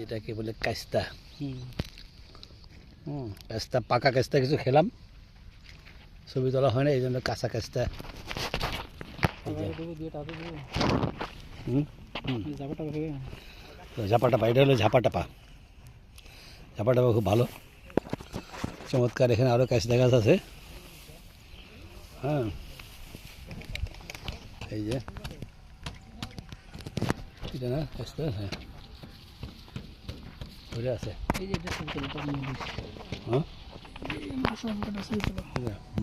এটাকে বলে কাস্তা। কাস্তা, পাকা কাস্তা কিছু খেলাম, ছবি তোলা হয় না, এই জন্য কাঁচা কাস্তা। ঝাপাটাপা, এটা হলো ঝাপাটাপা। ঝাপাটাপা খুব ভালো, চমৎকার। এখানে আরও কাস্তা গাছ আছে। হ্যাঁ, এই যে এটা না কাস্তা, হ্যাঁ ঘুরে আছে।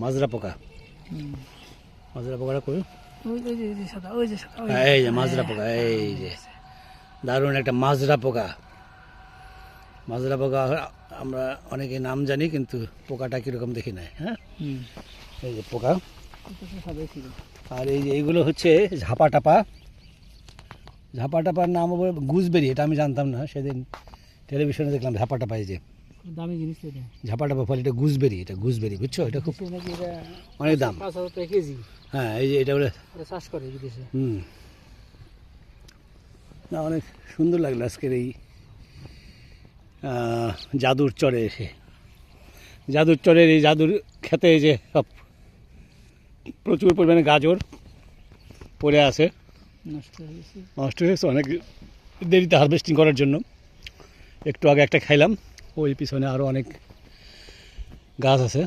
মাজরা পোকা, মাজরা পোকাটা কই? এই যে মাজরা পোকা, এই যে দারুণ একটা মাজরা পোকা। মাজরা পোকা আমরা অনেকে নাম জানি, কিন্তু পোকাটা কীরকম দেখি নাই। হ্যাঁ, এই যে পোকা। আর এই যে এইগুলো হচ্ছে ঝাপাটাপা। ঝাপাটাপার নাম হবে গুজবেরি, এটা আমি জানতাম না, সেদিন টেলিভিশনে দেখলাম ঝাপাটাপা। এই যে দামি জিনিস, ঝাপাটাপা ফল, এটা গুজবেরি, এটা গুজবেরি, বুঝছো? এটা খুব অনেক দাম। 5,000 টাকা কেজি। হ্যাঁ, এই যে এটা বলে চাষ করে বিদেশে। না, অনেক সুন্দর লাগলো আজকের এই জাদুর চরে এসে। জাদুর চরের এই জাদুর খেতে এই যে সব প্রচুর পরিমাণে গাজর পড়ে আছে, নষ্ট হয়েছে অনেক দেরিতে হারভেস্টিং করার জন্য। একটু আগে একটা খাইলাম, ওই পিছনে আরও অনেক গাছ আছে।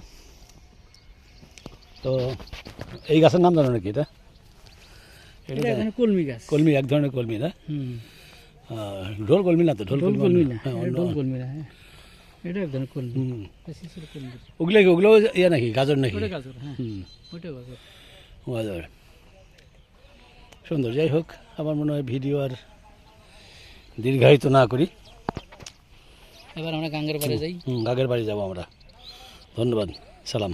তো এই গাছের নাম জানো নাকি? এটা কলমি গাছ, কলমি, এক ধরনের কলমি না? ঢোল কলমি না তো? ঢোল কলমি না, ঢোল কলমি না, এটা এক ধরনের কলমি। ওগুলো ইয়ে নাকি, গাজর নাকি? গাজর, হ্যাঁ ওইটা গাজর। গাজর সুন্দর। যাই হোক, আমার মনে হয় ভিডিও আর দীর্ঘায়িত না করি, এবার আমরা গাঙ্গের বাড়ি যাই। গাঙ্গের বাড়ি যাবো আমরা। ধন্যবাদ, সালাম।